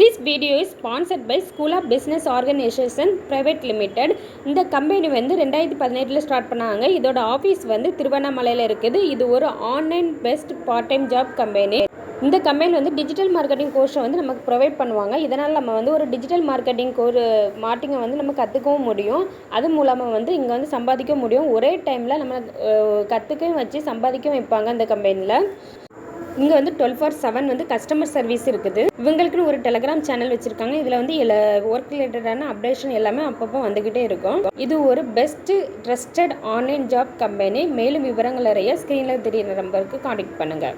This video is sponsored by School of Business Organization Private Limited. இந்த company வந்து 2018 start பண்ணாங்க. இதோட office வந்து திருவண்ணாமலையில் இருக்குது. இது ஒரு online best part time job company. இந்த கம்பெனி வந்து டிஜிட்டல் மார்க்கெட்டிங் கோர்ஸை வந்து நமக்கு ப்ரொவைட் பண்ணுவாங்க. இதனால் நம்ம வந்து ஒரு டிஜிட்டல் மார்க்கெட்டிங்கை வந்து நம்ம கற்றுக்கவும் முடியும். அது மூலமாக வந்து இங்கே வந்து சம்பாதிக்க முடியும். ஒரே டைமில் நம்ம கற்றுக்கவும் வச்சு சம்பாதிக்கவும் வைப்பாங்க இந்த கம்பெனியில். இங்கே வந்து 24/7 வந்து கஸ்டமர் சர்வீஸ் இருக்குது. இவங்களுக்குன்னு ஒரு டெலகிராம் சேனல் வச்சுருக்காங்க. இதில் வந்து ஒர்க் ரிலேட்டடான அப்டேஷன் எல்லாமே அப்பப்போ வந்துக்கிட்டே இருக்கும். இது ஒரு best trusted online job company. மேலும் விவரங்கள் அறிய ஸ்க்ரீனில் தெரியுற நம்பருக்கு கான்டாக்ட் பண்ணுங்கள்.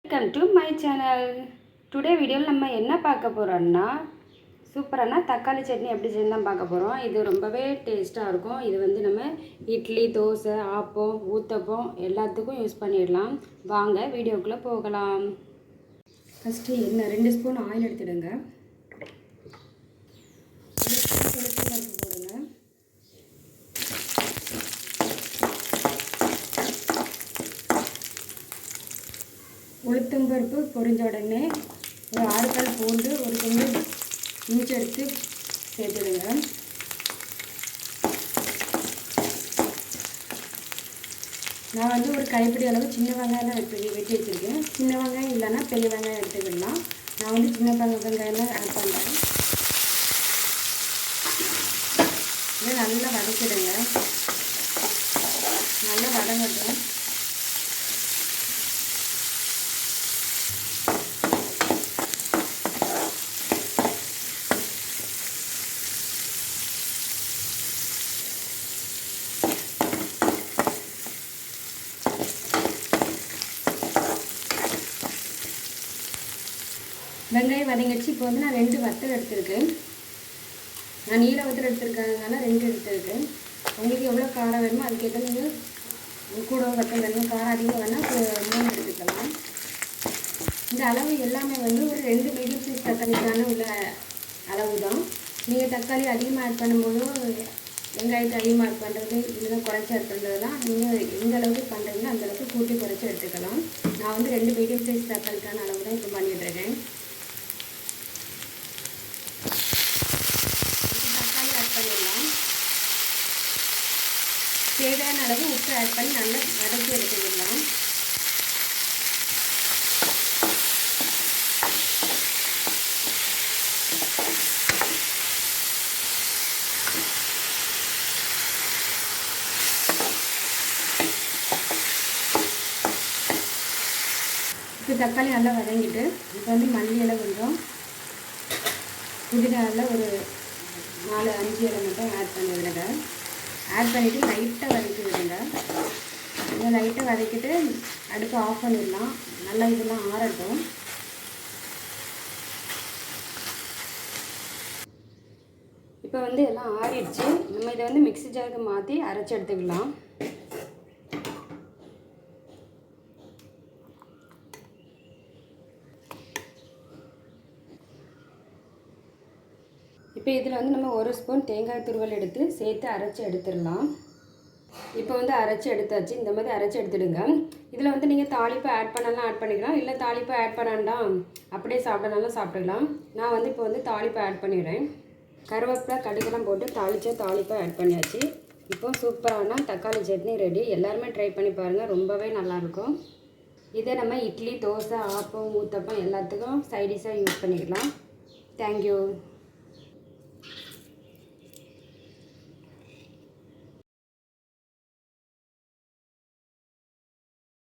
Welcome to my channel. Today வீடியோவில் நம்ம என்ன பார்க்க போகிறோம்னா சூப்பரான தக்காளி சட்னி எப்படி செய்யணும் பார்க்க போகிறோம். இது ரொம்பவே டேஸ்ட்டாக இருக்கும். இது வந்து நம்ம இட்லி, தோசை, ஆப்பம், ஊத்தப்பம் எல்லாத்துக்கும் யூஸ் பண்ணிடலாம். வாங்க வீடியோக்குள்ளே போகலாம். ஃபஸ்ட்டு எண்ணெய் 2 ஸ்பூன் ஆயில் எடுத்துடுங்க. போடுங்க. உளுத்தம்பருப்பு பொரிஞ்ச உடனே ஒரு 6 பல் பூண்டு, ஒரு துண்டு இஞ்சி எடுத்து சேர்த்துடுங்க. நான் வந்து ஒரு கைப்பிடி அளவு சின்ன வெங்காயம் தான் வெட்டி வச்சுருக்கேன். சின்ன வெங்காயம் இல்லைன்னா பெரிய வெங்காயம் எடுத்துக்கிடலாம். நான் வந்து சின்ன வெங்காயம் தான் ஆட் பண்ணுறேன். இதை நல்லா வதக்கிடுங்க. நல்லா வதங்கட்டும். வெங்காயம் வதங்கிடுச்சு. இப்போ வந்து நான் 2 வத்தல் எடுத்துருக்கேன். நான் நீல வத்தல் எடுத்துருக்கிறதுனால 2 எடுத்துருக்கேன். உங்களுக்கு எவ்வளோ காரம் வேணுமோ அதுக்கேற்ற நீங்கள் கூட வத்தல் வேணும். காரம் அதிகம் வேணால் 3 எடுத்துக்கலாம். இந்த அளவு எல்லாமே வந்து ஒரு 2 மீடியம் சைஸ் தக்காளிக்கான உள்ள அளவு தான். நீங்கள் தக்காளி அதிகமாக ஆட் பண்ணும்போதும் வெங்காயத்தை அதிகமாக ஆட் பண்ணுறது, இல்லைன்னா குறைச்சி ஆட் பண்ணுறதுலாம் நீங்கள் எந்த அளவுக்கு பண்ணுறீங்களோ அந்தளவுக்கு கூட்டி குறைச்சி எடுத்துக்கலாம். நான் வந்து 2 மீடியம் சைஸ் தக்காளிக்கான அளவு தான் இப்போ பண்ணிட்டுருக்கேன். தேவையான அளவு உப்பு ஆட் பண்ணி நல்லா வதக்கி எடுத்துக்கலாம். இப்போ தக்காளி நல்லா வதங்கிட்டு இப்போ வந்து மல்லி இலை கொஞ்சம், புதினா இலை ஒரு 4-5 இலை மட்டும் ஆட் பண்ணி விடுங்க. ஆட் பண்ணிவிட்டு லைட்டாக வதக்கி விடுங்க. இதை லைட்டாக வதக்கிட்டு அடுப்பு ஆஃப் பண்ணிடலாம். நல்லா இதெல்லாம் ஆறட்டும். இப்போ வந்து எல்லாம் ஆறிடுச்சு. நம்ம இதை வந்து மிக்ஸி ஜாருக்கு மாற்றி அரைச்சி எடுத்துக்கலாம். இப்போ இதில் வந்து நம்ம 1 ஸ்பூன் தேங்காய் துருவல் எடுத்து சேர்த்து அரைச்சி எடுத்துடலாம். இப்போ வந்து அரைச்சி எடுத்தாச்சு. இந்த மாதிரி அரைச்சி எடுத்துடுங்க. இதில் வந்து நீங்கள் தாளிப்பை ஆட் பண்ணலாம் ஆட் பண்ணிக்கலாம், இல்லை தாளிப்பை ஆட் பண்ண வேண்டாம் அப்படியே சாப்பிடனாலும் சாப்பிட்டுக்கலாம். நான் வந்து இப்போ வந்து தாளிப்பை ஆட் பண்ணிடுறேன். கருவேப்பிலை, கடுகெல்லாம் போட்டு தாளிப்பை ஆட் பண்ணியாச்சு. இப்போ சூப்பரான தக்காளி சட்னி ரெடி. எல்லாருமே ட்ரை பண்ணி பாருங்கள், ரொம்பவே நல்லாயிருக்கும். இதை நம்ம இட்லி, தோசை, ஆப்பம், ஊத்தப்பம் எல்லாத்துக்கும் சைடிஷாக யூஸ் பண்ணிக்கலாம். தேங்க்யூ.